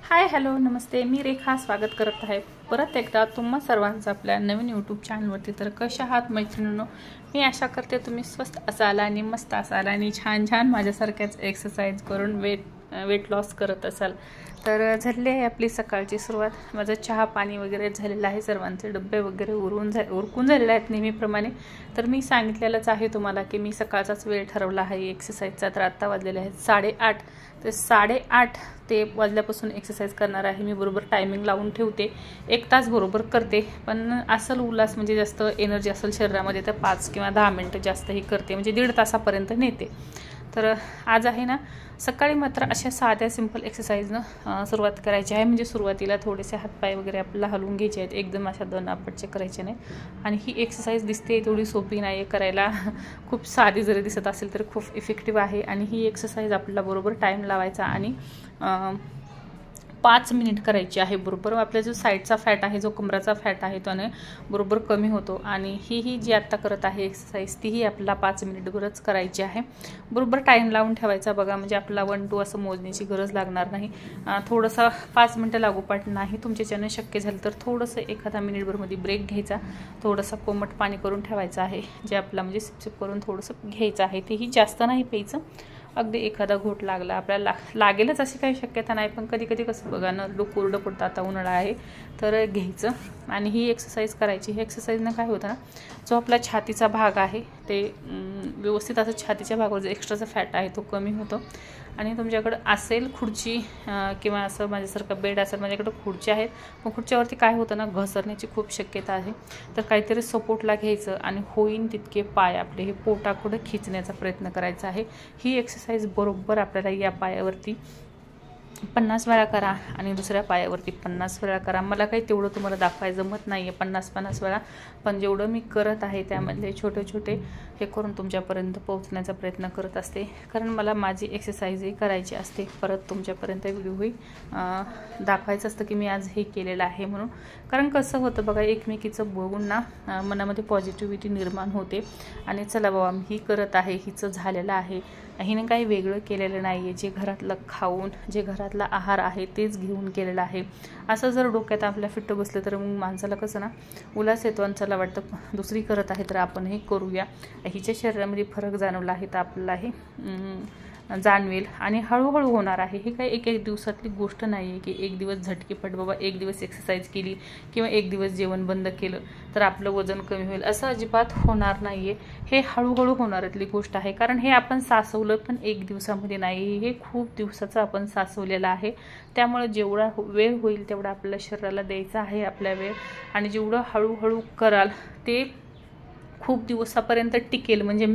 Hi hello नमस्ते, मी रेखा स्वागत करत आहे परत एकदा तुम्हा सर्वांचं आपल्या नवीन यूट्यूब चॅनलवरती। तर कशा आहात मैत्रिणींनो, मी आशा करते तुम्ही स्वस्त असाल आणि मस्त असाल आणि छान छान माझ्यासारख्याच एक्सरसाइज करून वेट लॉस करत असाल। तर झाली आहे आपली सकाळची सुरुवात। माझं चहा पाणी वगैरे झालेलं आहे, सर्वांचे डब्बे वगैरे उरकून झालेले आहेत नेहमीप्रमाणे। तर मी सांगितलेलंच आहे तुम्हाला की मी सकाळचाच वेळ ठरवला आहे एक्सरसाइजचा। तर आत्ता वाजलेले आहेत 8:30, तर 8:30 ते वाजल्यापासून एक्सरसाइज करणार आहे मी। बरोबर टायमिंग लावून ठेवते, 1 तास बरोबर करते, पण असल उल्हास म्हणजे जास्त एनर्जी असेल शरीरामध्ये तर 5 किंवा 10 मिनिटं जास्तही करते, म्हणजे 1.5 तासापर्यंत नेते। तर आज आहे ना, सकाळी मात्र अशा साध्या सिंपल एक्सरसाइजनं सुरुवात करायची आहे। म्हणजे सुरुवातीला थोडेसे हातपाय वगैरे आपल्याला हलवून घ्यायचे आहेत, एकदम अशा दनापटचे करायचे नाही। आणि ही एक्सरसाइज दिसते तेवढी सोपी नाही आहे करायला, खूप साधी जरी दिसत असेल तर खूप इफेक्टिव्ह आहे। आणि ही एक्सरसाइज आपल्याला बरोबर टाईम लावायचा आणि 5 मिनिट करायची आहे। बरोबर आपला जो साईडचा फॅट आहे, जो कमराचा फॅट आहे, त्याने बरोबर कमी होतो। आणि ही जी आत्ता करत आहे एक्सरसाइज तीही आपल्याला 5 मिनिटवरच करायची आहे। बरोबर टाईम लावून ठेवायचा बघा, म्हणजे आपल्याला 1 2 असं मोजण्याची गरज लागणार नाही। थोडंसं 5 मिनिटं लागोपाठ नाही तुमच्याच्यानं शक्य झालं तर थोडंसं एखादा मिनिटभरमध्ये ब्रेक घ्यायचा, थोडंसं कोमट पाणी करून ठेवायचं आहे, जे आपला म्हणजे सिप करून थोडंसं घ्यायचं आहे। तेही जास्त नाही प्यायचं, अगदी एखादा घोट लागला आपल्याला लागेलच अशी काही शक्यता नाही, पण कधी कधी कसं बघा ना, कोरडं पडतं, आता उन्हाळा आहे तर घ्यायचं आणि ही एक्सरसाइज करायची। ही एक्सरसाइजनं काय होतं ना, जो आपला छातीचा भाग आहे ते व्यवस्थित असं छातीच्या भागावर जो एक्स्ट्राचा फॅट आहे तो कमी होतो। आणि तुमच्याकडं असेल खुर्ची किंवा असं माझ्यासारखं बेड असेल, माझ्याकडं खुर्च्या आहेत, पण खुर्च्यावरती काय होतं ना, घसरण्याची खूप शक्यता आहे। तर काहीतरी सपोर्टला घ्यायचं आणि होईन तितके पाय आपले हे पोटाकडे खिचण्याचा प्रयत्न करायचा आहे। ही एक्सरसाइज बरोबर आपल्याला या पायावरती 50 वेळा करा आणि दुसऱ्या पायावरती 50 वेळा करा। मला काही तेवढं तुम्हाला दाखवायला जमत नाही आहे 50 वेळा, पण जेवढं मी करत आहे त्यामधले छोटे छोटे हे करून तुमच्यापर्यंत पोहोचण्याचा प्रयत्न करत असते, कारण मला माझी एक्सरसाइजही करायची असते। परत तुमच्यापर्यंत व्हिडिओही दाखवायचं असतं की मी आज हे केलेलं आहे म्हणून। कारण कसं होतं बघा, एकमेकीचं बघून ना मनामध्ये पॉझिटिव्हिटी निर्माण होते आणि चला बाबा मी ही करत आहे, हिचं झालेलं आहे, हिने काही वेगळं केलेलं नाही आहे, जे घरातलं खाऊन जे घरातला आहार आहे तेच घेऊन केलेलं आहे, असं जर डोक्यात आपल्या फिट्ट बसलं तर मग माणसाला कसं ना उल्हास येतो आणि चला वाटतं दुसरी करत आहे तर आपण हे करूया। हिच्या शरीरामध्ये फरक जाणवला आहे तर आपल्याला हे जाणवेल आणि हळूहळू होणार आहे। हे काही एक दिवसातली गोष्ट नाही आहे की एक दिवस झटकीपट बाबा एक दिवस एक्सरसाइज केली किंवा एक दिवस जेवण बंद केलं तर आपलं वजन कमी होईल, असं अजिबात होणार नाही आहे। हे हळूहळू होणाऱ्यातली गोष्ट आहे, कारण हे आपण साचवलं पण एक दिवसामध्ये नाही, हे खूप दिवसाचं आपण साचवलेलं आहे। त्यामुळे जेवढा वेळ होईल तेवढा आपल्या शरीराला द्यायचा आहे आपल्या वेळ, आणि जेवढं हळूहळू कराल ते खूप दिवसापर्यंत टिकेल। म्हणजे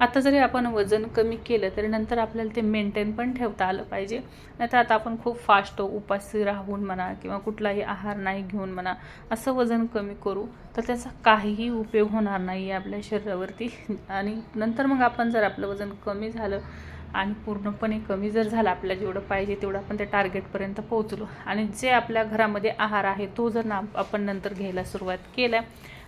आता जरी आपण वजन कमी केलं तरी नंतर आपल्याला ते मेंटेन पण ठेवता आलं पाहिजे। नाहीतर आता आपण खूप फास्ट उपाशी राहून म्हणा किंवा कुठलाही आहार नाही घेऊन म्हणा असं वजन कमी करू तर त्याचा काहीही उपयोग होणार नाही आहे आपल्या शरीरावरती। आणि नंतर मग आपण जर आपलं वजन कमी झालं आणि पूर्णपणे कमी जर झालं, आपल्याला जेवढं पाहिजे तेवढं आपण त्या टार्गेटपर्यंत पोहोचलो आणि जे आपल्या घरामध्ये आहार आहे तो जर आपण नंतर घ्यायला सुरुवात केल्या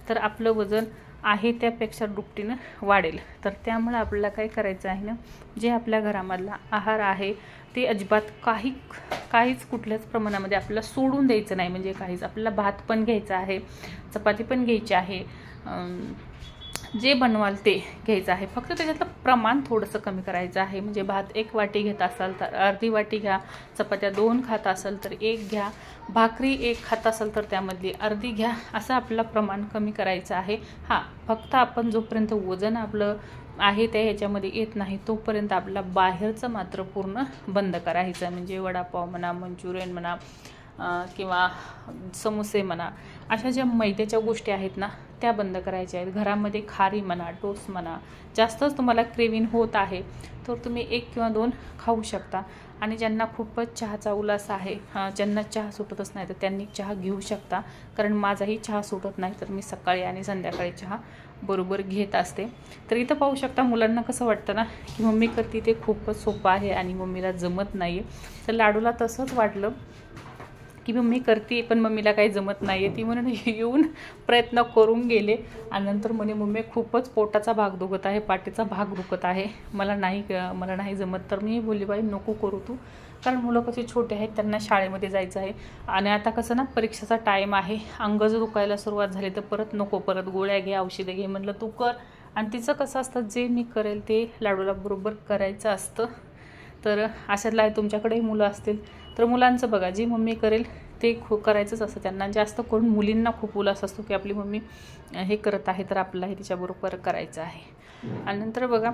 तर आपलं वजन आहे त्यापेक्षा दुपटीनं वाढेल। तर त्यामुळे आपल्याला काय करायचं आहे ना, जे आपल्या घरामधला आहार आहे ते अजिबात काहीच कुठल्याच प्रमाणामध्ये आपल्याला सोडून द्यायचं नाही। म्हणजे काहीच आपल्याला भात पण घ्यायचा आहे, चपाती पण घ्यायची आहे, जे बनवाल ते घ्यायचं आहे, फक्त त्याच्यातलं प्रमाण थोडंसं कमी करायचं आहे। म्हणजे भात 1 वाटी घेत असाल तर अर्धी वाटी घ्या, चपात्या 2 खात असाल तर 1 घ्या, भाकरी 1 खात असाल तर त्यामधली अर्धी घ्या, असं आपलं प्रमाण कमी करायचं आहे। हां, फक्त आपण जोपर्यंत वजन आपलं आहे त्या ह्याच्यामध्ये येत नाही तोपर्यंत आपला बाहेरचं मात्र पूर्ण बंद करायचं। म्हणजे वडापाव म्हणा, मंचुरियन म्हणा किंवा समोसे म्हणा, अशा ज्या मैद्याच्या गोष्टी आहेत ना त्या बंद करायच्या आहेत। घरामध्ये खारी म्हणा, टोस्ट म्हणा, जास्तच तुम्हाला क्रेविंग होत आहे तर तुम्ही 1 किंवा 2 खाऊ शकता। आणि ज्यांना खूपच चहाचा उल्हास आहे, ज्यांना चहा सुटतच नाही तर त्यांनी चहा घेऊ शकता, कारण माझाही चहा सुटत नाही तर मी सकाळी आणि संध्याकाळी चहा बरोबर घेत असते। तर इथं पाहू शकता मुलांना कसं वाटतं ना की मम्मी करते ते खूपच सोपं आहे आणि मम्मीला जमत नाही आहे। तर लाडूला तसंच वाटलं की मम्मी करते पण मम्मीला काही जमत नाही आहे, ती म्हणून येऊन प्रयत्न करून गेले आणि नंतर म्हणे मम्मी खूपच पोटाचा भाग दुखत आहे, पाठीचा भाग दुखत आहे, मला नाही जमत। तर मी बोलली बाई नको करू तू, कारण मुलं कशी छोटे आहेत, त्यांना शाळेमध्ये जायचं आहे आणि आता कसं ना परीक्षेचा टाईम आहे, अंग जर दुखायला सुरुवात झाली तर परत नको, परत गोळ्या घे, औषधे घे, म्हटलं तू कर. आणि तिचं कसं असतं, जे मी करेल ते लाडूला बरोबर करायचं असतं. तर अशातला आहे तुमच्याकडेही मुलं असतील तर मुलांचं बघा, जी मम्मी करेल ते करायचंच असतं त्यांना. जास्त करून मुलींना खूप उल्हास असतो की आपली मम्मी हे करत आहे तर आपल्याला हे तिच्याबरोबर करायचं आहे. आणि नंतर बघा,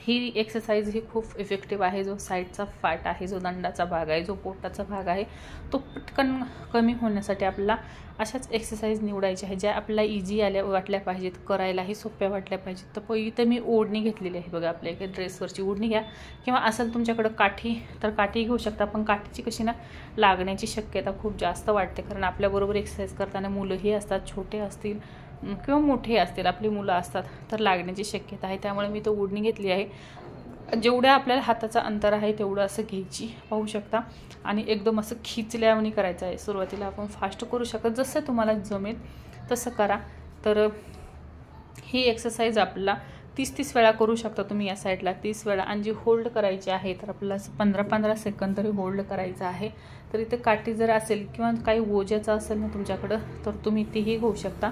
ही एक्सरसाइज ही खूप इफेक्टिव्ह आहे. जो साईडचा फॅट आहे, जो दंडाचा भाग आहे, जो पोटाचा भाग आहे, तो पटकन कमी होण्यासाठी आपल्याला अशाच एक्सरसाइज निवडायच्या आहेत, ज्या आपल्याला इझी वाटल्या पाहिजेत, करायलाही सोप्या वाटल्या पाहिजेत. तर इथं मी ओढणी घेतलेली आहे बघा, आपल्या इथे ड्रेसवरची ओढणी घ्या, किंवा असेल तुमच्याकडं काठी तर काठी घेऊ शकता. पण काठीची कशी ना लागण्याची शक्यता खूप जास्त वाटते, कारण आपल्याबरोबर एक्सरसाइज करताना मुलंही असतात, छोटे असतील किंवा मोठे असतील, आपली मुलं असतात, तर लागण्याची शक्यता आहे. त्यामुळे मी तो ओढणी घेतली आहे. जेवढ्या आपल्याला हाताचा अंतर आहे तेवढं असं घ्यायची, पाहू शकता, आणि एकदम असं खिचल्यावानी करायचं आहे. सुरुवातीला आपण फास्ट करू शकत, जसं तुम्हाला जमेल तसं करा. तर ही एक्सरसाइज आपल्याला 30-30 वेळा करू शकता तुम्ही या साईडला, 30 वेळा. आणि जी होल्ड करायची आहे तर आपल्याला 15-15 सेकंद तरी होल्ड करायचं आहे. तर इथे काठी जर असेल किंवा काही ओझ्याचं असेल ना तुमच्याकडं तर तुम्ही तीही घेऊ शकता.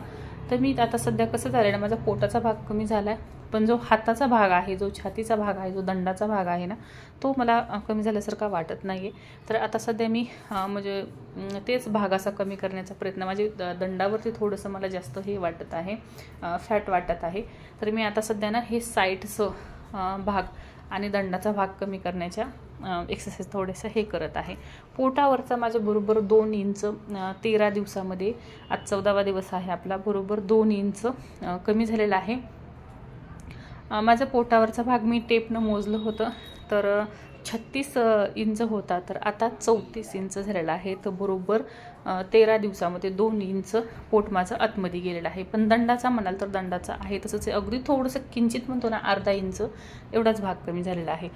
तर मी आता सध्या कसं झालं ना, माझा पोटाचा भाग कमी झाला आहे, पण जो हाताचा भाग आहे, जो छातीचा भाग आहे, जो दंडाचा भाग आहे ना, तो मला कमी झाल्यासारखा वाटत नाही आहे. तर आता सध्या मी म्हणजे तेच भाग असा कमी करण्याचा प्रयत्न, माझे दंडावरती थोडंसं मला जास्त हे वाटत आहे, फॅट वाटत आहे. तर मी आता सध्या ना हे साईडचं भाग आणि दंडाचा भाग कमी करण्याच्या एक्सरसाइज थोडेसं हे करत आहे. पोटावरचा माझ्या बरोबर 2 इंच 13 दिवसामध्ये, आज 14वा दिवस आहे आपला, बरोबर 2 इंच कमी झालेला आहे. माझा पोटावरचा भाग मी टेपनं मोजलं होतं तर 36 इंच होता, तर आता 34 इंच झालेला आहे. तर बरोबर 13 दिवसामध्ये 2 इंच पोट माझं आतमध्ये गेलेलं आहे. पण दंडाचा म्हणाल तर दंडाचा आहे तसंच, अगदी थोडंसं किंचित म्हणतो ना, अर्धा इंच एवढाच भाग कमी झालेला आहे.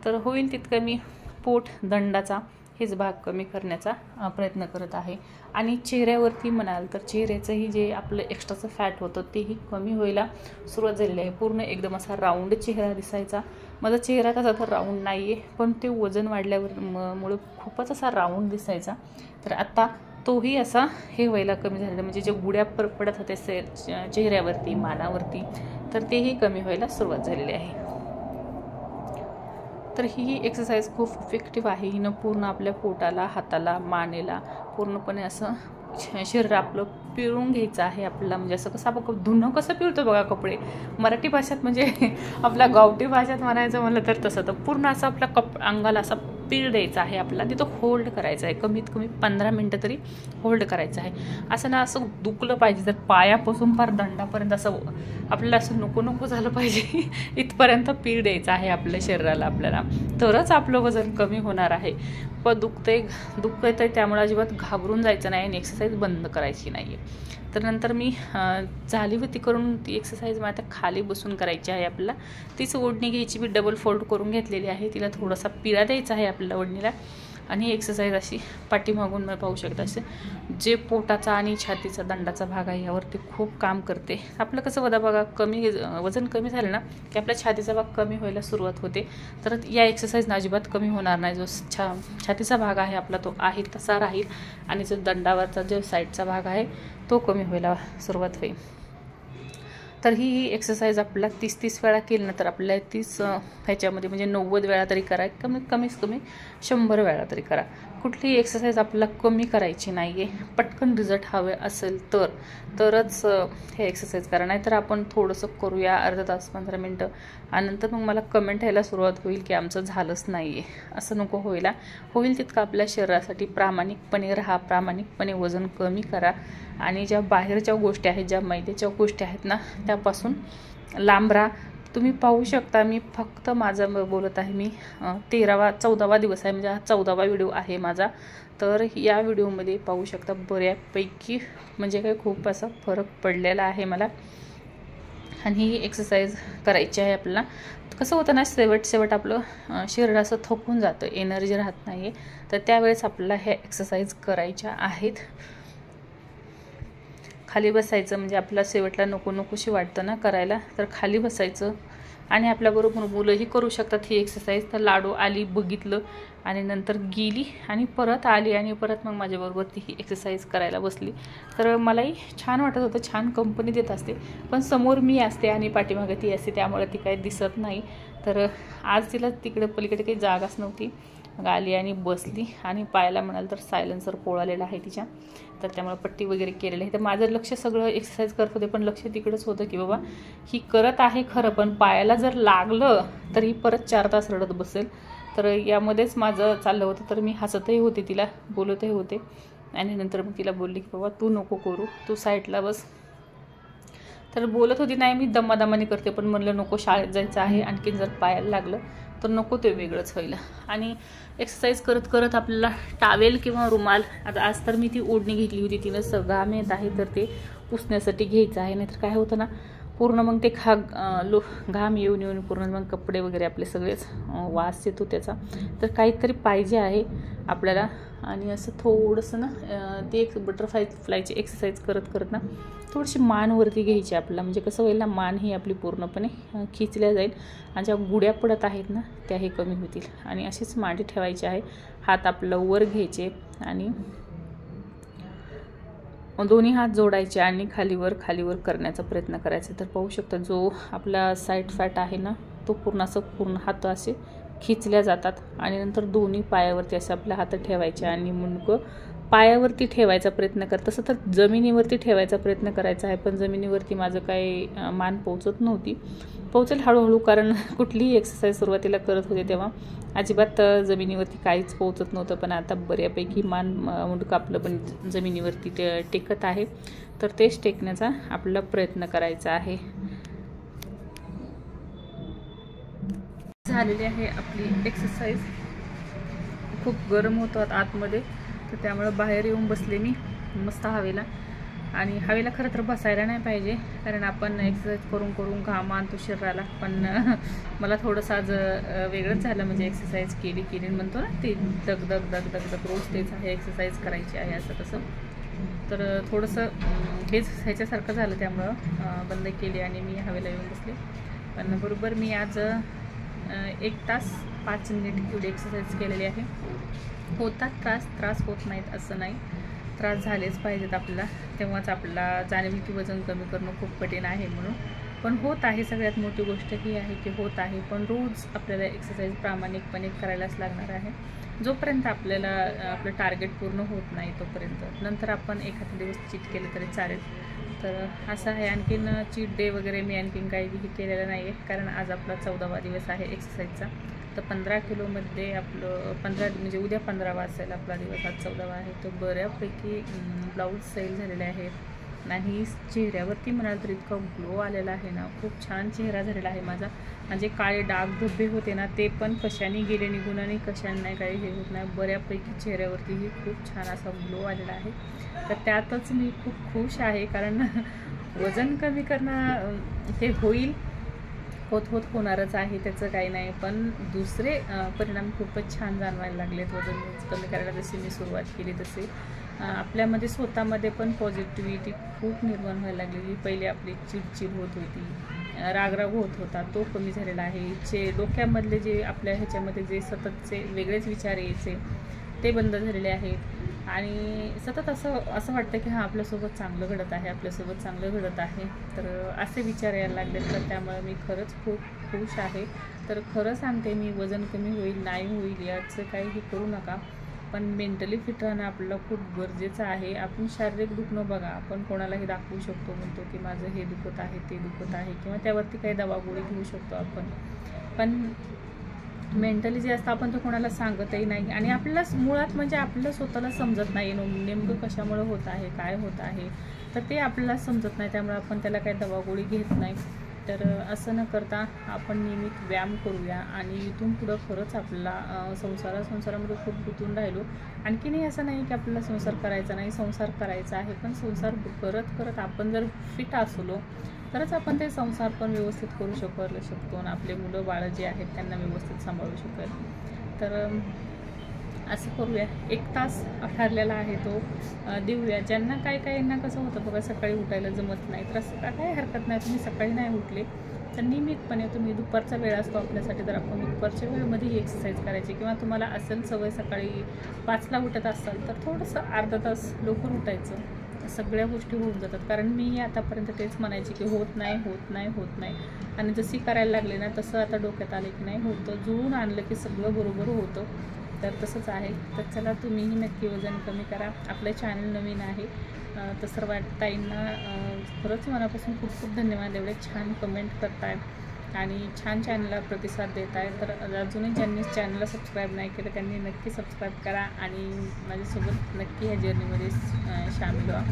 तर होईल तितकं मी पोट, दंडाचा हेच भाग कमी करण्याचा प्रयत्न करत आहे. आणि चेहऱ्यावरती म्हणाल तर चेहऱ्याचंही जे आपलं एक्स्ट्राचं फॅट होतं तेही कमी व्हायला सुरुवात झालेली आहे. पूर्ण एकदम असा राऊंड चेहरा दिसायचा. माझा चेहरा तसा तर राऊंड नाही आहे, पण ते वजन वाढल्यावर मुळे खूपच असा राऊंड दिसायचा. तर आता तोही असा हे व्हायला कमी झालेला, म्हणजे जे गुड्या पडत होते चेहऱ्यावरती, मानावरती, तर तेही कमी व्हायला सुरुवात झालेली आहे. तर ही एक्सरसाइज खूप इफेक्टिव्ह आहे. हिनं पूर्ण आपल्या पोटाला, हाताला, मानेला पूर्णपणे असं शरीर आपलं पिळून घ्यायचं आहे आपल्याला. म्हणजे असं कसं आपण धुणं कसं पिळतो बघा कपडे, मराठी भाषेत म्हणजे आपल्या गावठी भाषेत म्हणायचं म्हणलं तर तसं, तर पूर्ण असं आपल्या अंगाला असा पीळ द्यायचा आहे आपल्याला. तिथं होल्ड करायचं आहे, कमीत कमी 15 मिनटं तरी होल्ड करायचं आहे. असं ना असं दुखलं पाहिजे, तर पायापासून फार दंडापर्यंत असं आपल्याला असं नको नको झालं पाहिजे इथपर्यंत पीळ द्यायचं आहे आपल्या शरीराला आपल्याला, तरच आपलं वजन कमी होणार आहे. पण दुखतंय तर त्यामुळे अजिबात घाबरून जायचं नाही आणि एक्सरसाइज बंद करायची नाही आहे. तर नंतर मी झालीवरती करून ती एक्सरसाइज मला आता खाली बसून करायची आहे आपल्याला. तीच ओढणी घ्यायची, मी डबल फोल्ड करून घेतलेली आहे, तिला थोडासा पिळा द्यायचा आहे आपल्याला ओढणीला. आणि एक्सरसाइज अशी पाठीमागून मी पाहू शकता, असे जे पोटाचा आणि छातीचा दंडाचा भाग आहे यावरती खूप काम करते. आपलं कसं बघा वजन कमी झालं ना की आपल्या छातीचा भाग कमी व्हायला सुरुवात होते. तर या एक्सरसाइजनं अजिबात कमी होणार नाही. जो छातीचा भाग आहे आपला तो आहे तसा राहील, आणि जो दंडावरचा जो साईडचा भाग आहे तो कमी व्हायला सुरुवात होईल. तर ही एक्सरसाइज आपल्याला 30-30 वेळा केली ना तर आपल्याला 30 ह्याच्यामध्ये म्हणजे 90 वेळा तरी करा, कमीत कमी 100 वेळा तरी करा. कुठलीही एक्सरसाइज आपल्याला कमी करायची नाही आहे. पटकन रिझल्ट हवे असेल तरच हे एक्सरसाइज करा. नाही तर आपण थोडंसं करूया, अर्धा तास 15 मिनटं, आणि नंतर मग मला कमेंट यायला सुरुवात होईल की आमचं झालंच नाही आहे. असं नको व्हायला. होईल तितकं आपल्या शरीरासाठी प्रामाणिकपणे राहा, प्रामाणिकपणे वजन कमी करा. आणि ज्या बाहेरच्या गोष्टी आहेत, ज्या मैद्याच्या गोष्टी आहेत ना, त्यापासून लांब राहा. तुम्ही पाहू शकता, मी फक्त माझं बोलत आहे, मी 14वा दिवस आहे, म्हणजे हा 14वा व्हिडिओ आहे माझा. तर या व्हिडिओमध्ये पाहू शकता बऱ्यापैकी म्हणजे काही खूप असा फरक पडलेला आहे मला. आणि ही एक्सरसाइज करायची आहे आपल्याला. कसं होतं ना, शेवट आपलं शरीर असं थकून जातं, एनर्जी राहत नाही आहे, तर त्यावेळेस आपल्याला ह्या एक्सरसाइज करायच्या आहेत. खाली बसायचं, म्हणजे आपल्याला शेवटला नकोशी वाटतं ना करायला, तर खाली बसायचं आणि आपल्याबरोबर मुलंही करू शकतात ही एक्सरसाइज. तर लाडू आली, बघितलं आणि नंतर गेली आणि परत आली आणि परत मग माझ्याबरोबर ती ही एक्सरसाइज करायला बसली. तर मलाही छान वाटत होतं, छान कंपनी देत असते. पण समोर मी असते आणि पाठीमागे ती असते, त्यामुळे ती काही दिसत नाही. तर आज तिला तिकडे पलीकडे काही जागाच नव्हती. मग आली आणि बसली आणि पायाला म्हणाल तर सायलेन्सर पोळालेला आहे तिच्या, तर त्यामुळे पट्टी वगैरे केलेली आहे. तर माझं लक्ष सगळं एक्सरसाइज करत होते, पण लक्ष तिकडेच होतं की बाबा ही करत आहे खरं, पण पायाला जर लागलं तर ही परत 4 तास रडत बसेल. तर यामध्येच माझं चाललं होतं. तर मी हसतही होते, तिला बोलतही होते आणि नंतर मग तिला बोलली की बाबा तू नको करू, तू साईडला बस. तर बोलत होती नाही मी दमादमाने करते, पण म्हणलं नको, शाळेत जायचं आहे, आणखीन जर पायाला लागलं तर नको ते वेगळंच व्हायला. आणि एक्सरसाइज करत करत आपल्याला टावेल किंवा रुमाल, आता आज तर मी ती ओढणी घेतली होती, तिनं घाम येत आहे तर ते पुसण्यासाठी घ्यायचं आहे. नाहीतर काय होतं ना, पूर्ण मग ते घाम येऊन येऊन पूर्ण मग कपडे वगैरे आपले सगळेच वास येतो त्याचा. तर काहीतरी पाहिजे आहे आपल्याला. आणि असं थोडंसं ना ते एक बटरफ्लायची एक्सरसाइज करत करत ना थोडीशी मानवरती घ्यायची आपल्याला, म्हणजे कसं होईल ना, मान ही आपली पूर्णपणे खिचल्या जाईल आणि ज्या गुड्या पडत आहेत ना त्याही कमी होतील. आणि अशीच मांडी ठेवायची आहे, हात आपलं वर घ्यायचे आणि दोन्ही हात जोडायचे आणि खालीवर करण्याचा प्रयत्न करायचा. तर पाहू शकता जो आपला साईड फॅट आहे ना तो पूर्ण हात असे खिचल्या जातात आणि नंतर दोन्ही पायावरती असे आपले हात ठेवायचे आणि मुंडकं पायावरती ठेवायचा प्रयत्न कर. तसं तर जमिनीवरती ठेवायचा प्रयत्न करायचा आहे, पण जमिनीवरती माझं काही मान पोचत नव्हती. पोचेल हळूहळू, कारण कुठलीही एक्सरसाइज सुरुवातीला करत होते तेव्हा अजिबात जमिनीवरती काहीच पोचत नव्हतं. पण आता बऱ्यापैकी मुंडकं आपलं पण जमिनीवरती टेकत आहे. तर तेच टेकण्याचा आपला प्रयत्न करायचा आहे. झालेली आहे आपली एक्सरसाइज. खूप गरम होतं आतमध्ये, तर त्यामुळे बाहेर येऊन बसले मी मस्त हवेला. आणि हवेला खरं तर बसायला नाही पाहिजे, कारण आपण एक्सरसाइज करून करून घाम आणतो शरीराला. पण मला थोडंसं आज वेगळंच झालं, म्हणजे एक्सरसाइज केली म्हणतो ना ते दग दग दग दग दग रोज तेच आहे, एक्सरसाइज करायची आहे असं तसं. तर थोडंसं हेच ह्याच्यासारखं झालं, त्यामुळं बंद केली आणि मी हवेला येऊन बसले. पण बरोबर मी आज 1 तास 5 मिनिट एवढी एक्सरसाइज केलेली आहे. होतात त्रास होत नाहीत असं नाही, त्रास झालेच पाहिजेत आपल्याला, तेव्हाच आपल्याला जाणवेल की वजन कमी करणं खूप कठीण आहे म्हणून. पण होत आहे. सगळ्यात मोठी गोष्ट ही आहे की होत आहे, पण रोज आपल्याला एक्सरसाइज प्रामाणिकपणे करायलाच लागणार आहे. जोपर्यंत आपल्याला आपलं टार्गेट पूर्ण होत नाही तोपर्यंत. नंतर आपण एखादा दिवस चीट केलं तरी चालेल. तर असं आहे. आणखीन चीट डे वगैरे मी आणखीन काही केलेलं नाही आहे, कारण आज आपला 14वा दिवस आहे एक्सरसाइजचा. तर 15 किलोमध्ये आपलं 15 म्हणजे उद्या 15वा असेल आपला दिवस, आज 14वा आहे. तर बऱ्यापैकी ब्लाऊज सेल झालेले आहेत आणि चेहऱ्यावरती म्हणाल तर इतका ग्लो आलेला आहे ना, खूप छान चेहरा झालेला आहे माझा. म्हणजे काळे डाग धब्बे होते ना ते पण कशाने गेले निघून आणि कशाने नाही काही हे होत नाही. बऱ्यापैकी चेहऱ्यावरतीही खूप छान असा ग्लो आलेला आहे. तर त्यातच मी खूप खुश आहे, कारण वजन कमी करणं हे होणारच आहे, त्याचं काही नाही. पण दुसरे परिणाम खूपच छान जाणवायला लागलेत वजन कमी करायला. जशी मी सुरुवात केली तसे आपल्यामध्ये स्वतःमध्ये पण पॉझिटिव्हिटी खूप निर्माण व्हायला लागलेली. पहिले आपली चिडचिड होत होती, रागराग होत होता, तो कमी झालेला आहे. डोक्यामधले जे आपल्या ह्याच्यामध्ये जे सततचे वेगळेच विचार यायचे ते बंद झालेले आहेत. आणि सतत असं वाटतं की हां आपल्यासोबत चांगलं घडत आहे. तर असे विचार यायला लागले. तर त्यामुळे मी खरंच खूप खुश आहे. तर खरं सांगते मी, वजन कमी होईल नाही होईल याचं काही करू नका, पण मेंटली फिट राहणं आपल्याला खूप गरजेचं आहे. आपण शारीरिक दुखणं बघा, आपण कोणालाही दाखवू शकतो, म्हणतो की माझं हे दुखत आहे ते दुखत आहे, किंवा त्यावरती काही दवागोळी घेऊ शकतो आपण. पण मेंटली जे असतं आपण तो कोणाला सांगतही नाही. आणि आपल्याला मुळात म्हणजे आपल्याला स्वतःला समजत नाही नेमकं कशामुळे होत आहे, काय होत आहे, तर ते आपल्याला समजत नाही. त्यामुळे आपण त्याला काही दवागोळी घेत नाही. तर असं न करता आपण नियमित व्यायाम करूया आणि इथून पुढं खरंच आपल्याला संसारामध्ये खूप गुंतून राहिलो. आणखीनही असं नाही की आपल्याला संसार करायचा नाही, संसार करायचा आहे. पण संसार करत आपण जर फिट असलो तरच आपण ते संसार पण व्यवस्थित करू शकतो आणि आपले मुलं बाळं जे आहेत त्यांना व्यवस्थित सांभाळू शकेल. तर असं करूया. 1 तास ठरलेला आहे तो देऊया. ज्यांना काहींना कसं होतं बघा, सकाळी उठायला जमत नाही, तर असं काही हरकत नाही. तुम्ही सकाळी नाही उठले तर नियमितपणे तुम्ही दुपारचा वेळ असतो आपल्यासाठी, तर आपण दुपारच्या वेळेमध्ये ही एक्सरसाइज करायची. किंवा तुम्हाला असेल सवय सकाळी 5ला उठत असाल तर थोडंसं अर्धा तास लवकर उठायचं, सगळ्या गोष्टी होऊन जातात. कारण मी आतापर्यंत तेच म्हणायची की होत नाही. आणि जशी करायला लागले ना तसं आता डोक्यात आले की नाही होतं, जुळून आणलं की सगळं बरोबर होतं. तर तसंच आहे. तर चला तुम्हीही नक्की वजन कमी करा. आपलं चॅनल नवीन आहे तर सर्व ताईंना खरंच मनापासून खूप खूप धन्यवाद. एवढे छान कमेंट करताय आणि छान चॅनलला प्रतिसाद देत आहे. तर अजूनही ज्यांनी चॅनलला सबस्क्राईब नाही केलं त्यांनी नक्की सबस्क्राईब करा आणि माझ्यासोबत नक्की ह्या जर्नीमध्ये सामील व्हा.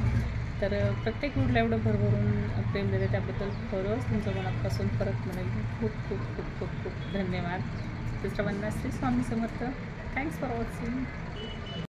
तर प्रत्येक व्हिडिओला एवढं भरभरून प्रेम देते त्याबद्दल खरंच तुमचं मनापासून परत म्हणेल खूप खूप खूप खूप खूप धन्यवाद. सर्वांना Shri Swami Samarth. Thanks for watching.